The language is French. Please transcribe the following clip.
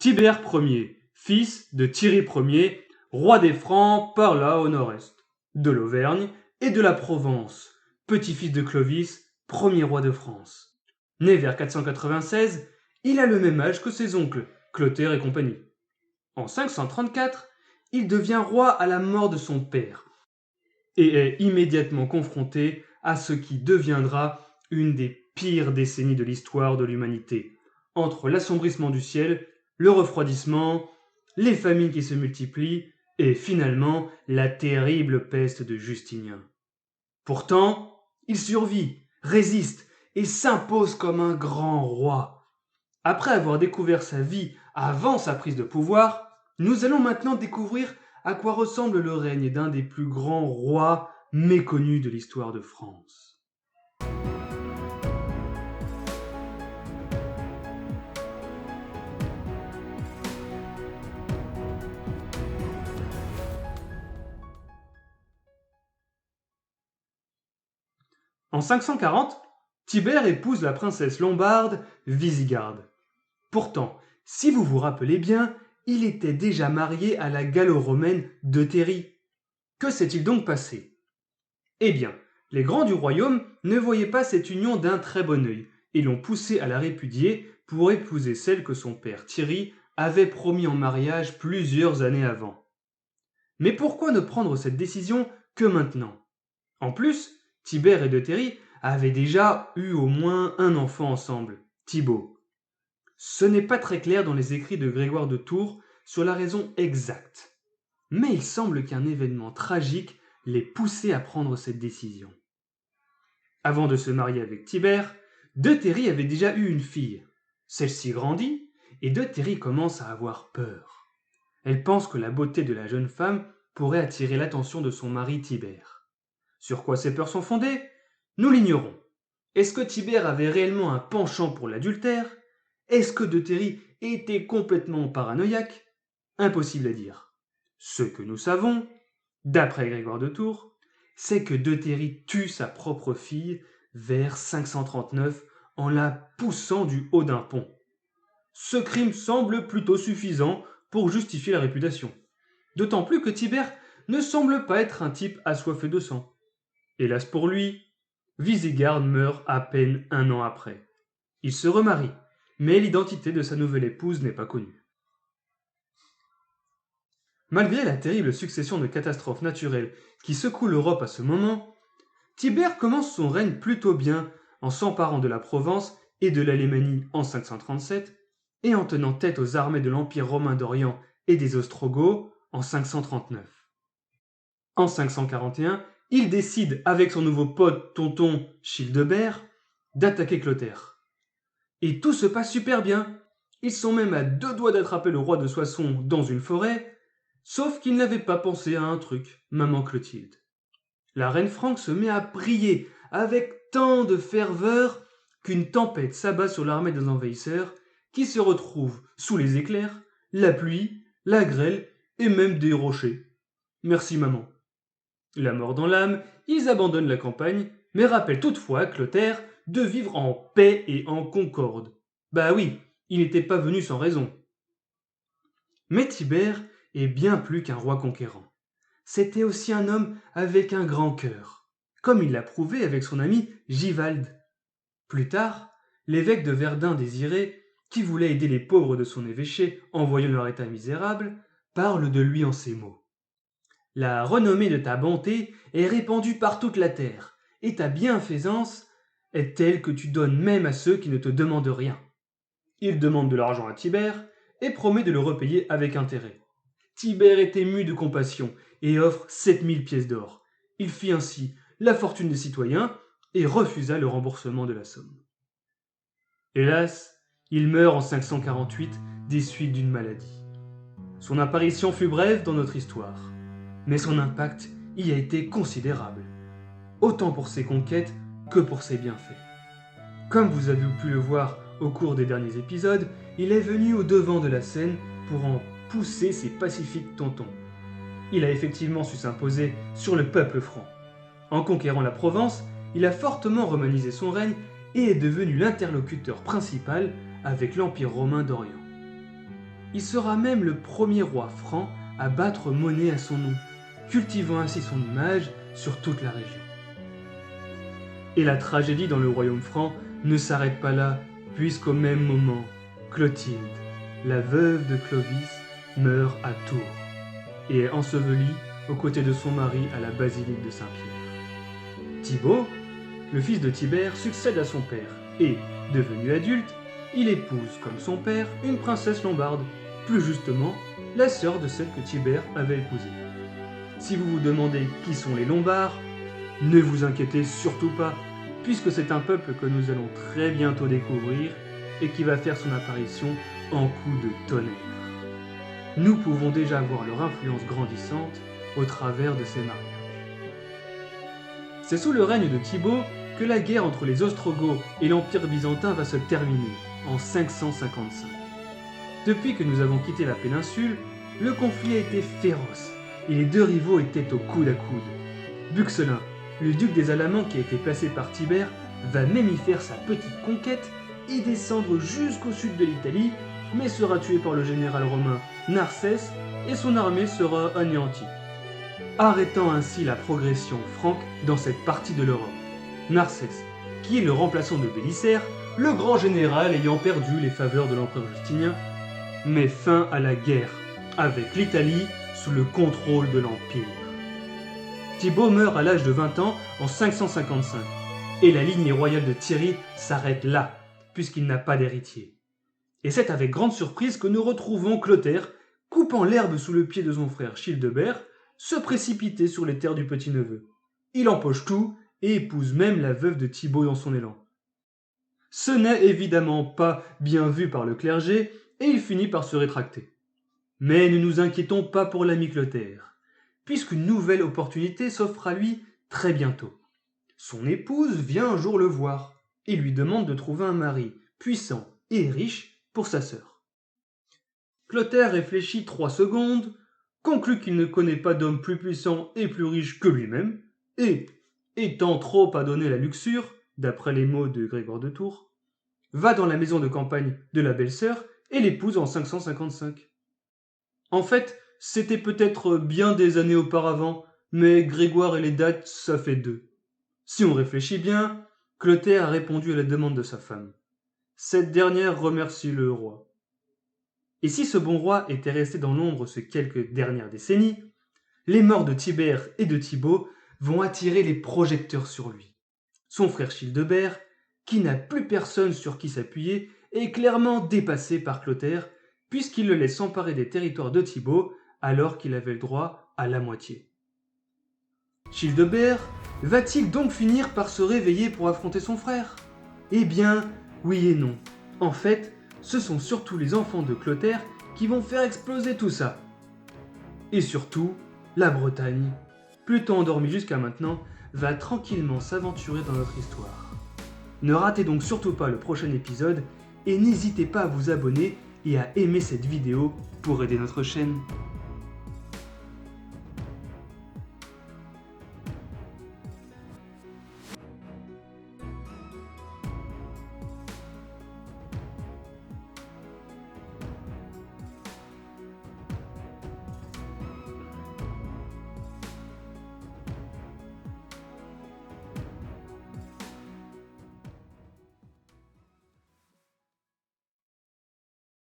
Tibère Ier, fils de Thierry Ier, roi des Francs par là au nord-est, de l'Auvergne et de la Provence, petit-fils de Clovis, premier roi de France. Né vers 496, il a le même âge que ses oncles, Clotaire et compagnie. En 534, il devient roi à la mort de son père et est immédiatement confronté à ce qui deviendra une des pires décennies de l'histoire de l'humanité, entre l'assombrissement du ciel, le refroidissement, les famines qui se multiplient et finalement la terrible peste de Justinien. Pourtant, il survit, résiste et s'impose comme un grand roi. Après avoir découvert sa vie avant sa prise de pouvoir, nous allons maintenant découvrir à quoi ressemble le règne d'un des plus grands rois méconnus de l'histoire de France. En 540, Tibère épouse la princesse lombarde Wisigarde. Pourtant, si vous vous rappelez bien, il était déjà marié à la gallo-romaine Deutérie. Que s'est-il donc passé? Eh bien, les grands du royaume ne voyaient pas cette union d'un très bon œil et l'ont poussé à la répudier pour épouser celle que son père Thierry avait promis en mariage plusieurs années avant. Mais pourquoi ne prendre cette décision que maintenant? En plus, Tibère et Deutérie avaient déjà eu au moins un enfant ensemble, Thibaut. Ce n'est pas très clair dans les écrits de Grégoire de Tours sur la raison exacte. Mais il semble qu'un événement tragique l'ait poussé à prendre cette décision. Avant de se marier avec Tibère, Deutérie avait déjà eu une fille. Celle-ci grandit et Deutérie commence à avoir peur. Elle pense que la beauté de la jeune femme pourrait attirer l'attention de son mari Tibère. Sur quoi ces peurs sont fondées? Nous l'ignorons. Est-ce que Tibère avait réellement un penchant pour l'adultère? Est-ce que Deutérie était complètement paranoïaque? Impossible à dire. Ce que nous savons, d'après Grégoire de Tours, c'est que Deutérie tue sa propre fille vers 539 en la poussant du haut d'un pont. Ce crime semble plutôt suffisant pour justifier la réputation. D'autant plus que Tibère ne semble pas être un type assoiffé de sang. Hélas pour lui, Wisigarde meurt à peine un an après. Il se remarie, mais l'identité de sa nouvelle épouse n'est pas connue. Malgré la terrible succession de catastrophes naturelles qui secouent l'Europe à ce moment, Tibère commence son règne plutôt bien en s'emparant de la Provence et de l'Alémanie en 537 et en tenant tête aux armées de l'Empire romain d'Orient et des Ostrogoths en 539. En 541, il décide avec son nouveau pote tonton Childebert d'attaquer Clotaire. Et tout se passe super bien. Ils sont même à deux doigts d'attraper le roi de Soissons dans une forêt, sauf qu'ils n'avaient pas pensé à un truc, maman Clotilde. La reine franque se met à prier avec tant de ferveur qu'une tempête s'abat sur l'armée des envahisseurs qui se retrouve sous les éclairs, la pluie, la grêle et même des rochers. Merci maman. La mort dans l'âme, ils abandonnent la campagne, mais rappellent toutefois à Clotaire de vivre en paix et en concorde. Bah oui, il n'était pas venu sans raison. Mais Tibère est bien plus qu'un roi conquérant. C'était aussi un homme avec un grand cœur, comme il l'a prouvé avec son ami Givalde. Plus tard, l'évêque de Verdun Désiré, qui voulait aider les pauvres de son évêché en voyant leur état misérable, parle de lui en ces mots. La renommée de ta bonté est répandue par toute la terre, et ta bienfaisance est telle que tu donnes même à ceux qui ne te demandent rien. Il demande de l'argent à Tibère et promet de le repayer avec intérêt. Tibère est ému de compassion et offre 7000 pièces d'or. Il fit ainsi la fortune des citoyens et refusa le remboursement de la somme. Hélas, il meurt en 548 des suites d'une maladie. Son apparition fut brève dans notre histoire, mais son impact y a été considérable, autant pour ses conquêtes que pour ses bienfaits. Comme vous avez pu le voir au cours des derniers épisodes, il est venu au devant de la scène pour en pousser ses pacifiques tontons. Il a effectivement su s'imposer sur le peuple franc. En conquérant la Provence, il a fortement romanisé son règne et est devenu l'interlocuteur principal avec l'Empire romain d'Orient. Il sera même le premier roi franc à battre monnaie à son nom, cultivant ainsi son image sur toute la région. Et la tragédie dans le royaume franc ne s'arrête pas là, puisqu'au même moment, Clotilde, la veuve de Clovis, meurt à Tours et est ensevelie aux côtés de son mari à la basilique de Saint-Pierre. Thibaut, le fils de Tibère, succède à son père et, devenu adulte, il épouse, comme son père, une princesse lombarde, plus justement, la sœur de celle que Tibère avait épousée. Si vous vous demandez qui sont les Lombards, ne vous inquiétez surtout pas, puisque c'est un peuple que nous allons très bientôt découvrir et qui va faire son apparition en coup de tonnerre. Nous pouvons déjà voir leur influence grandissante au travers de ces mariages. C'est sous le règne de Thibaut que la guerre entre les Ostrogoths et l'Empire byzantin va se terminer, en 555. Depuis que nous avons quitté la péninsule, le conflit a été féroce et les deux rivaux étaient au coude à coude. Buxelin, le duc des Alamans qui a été placé par Tibère, va même y faire sa petite conquête et descendre jusqu'au sud de l'Italie, mais sera tué par le général romain Narcisse et son armée sera anéantie, arrêtant ainsi la progression franque dans cette partie de l'Europe. Narcisse, qui est le remplaçant de Bélisaire, le grand général ayant perdu les faveurs de l'empereur Justinien, met fin à la guerre avec l'Italie sous le contrôle de l'Empire. Thibaut meurt à l'âge de 20 ans en 555, et la lignée royale de Thierry s'arrête là, puisqu'il n'a pas d'héritier. Et c'est avec grande surprise que nous retrouvons Clotaire, coupant l'herbe sous le pied de son frère Childebert, se précipiter sur les terres du petit-neveu. Il empoche tout et épouse même la veuve de Thibaut dans son élan. Ce n'est évidemment pas bien vu par le clergé et il finit par se rétracter. Mais ne nous inquiétons pas pour l'ami Clotaire, puisqu'une nouvelle opportunité s'offre à lui très bientôt. Son épouse vient un jour le voir et lui demande de trouver un mari puissant et riche pour sa sœur. Clotaire réfléchit 3 secondes, conclut qu'il ne connaît pas d'homme plus puissant et plus riche que lui-même, et, étant trop à donner la luxure, d'après les mots de Grégoire de Tours, va dans la maison de campagne de la belle-sœur et l'épouse en 555. En fait, c'était peut-être bien des années auparavant, mais Grégoire et les dates, ça fait 2. Si on réfléchit bien, Clotaire a répondu à la demande de sa femme. Cette dernière remercie le roi. Et si ce bon roi était resté dans l'ombre ces quelques dernières décennies, les morts de Tibère et de Thibaut vont attirer les projecteurs sur lui. Son frère Childebert, qui n'a plus personne sur qui s'appuyer, est clairement dépassé par Clotaire, puisqu'il le laisse s'emparer des territoires de Thibaut alors qu'il avait le droit à la moitié. Childebert va-t-il donc finir par se réveiller pour affronter son frère ? Eh bien, oui et non. En fait, ce sont surtout les enfants de Clotaire qui vont faire exploser tout ça. Et surtout, la Bretagne, plutôt endormie jusqu'à maintenant, va tranquillement s'aventurer dans notre histoire. Ne ratez donc surtout pas le prochain épisode et n'hésitez pas à vous abonner et à aimer cette vidéo pour aider notre chaîne.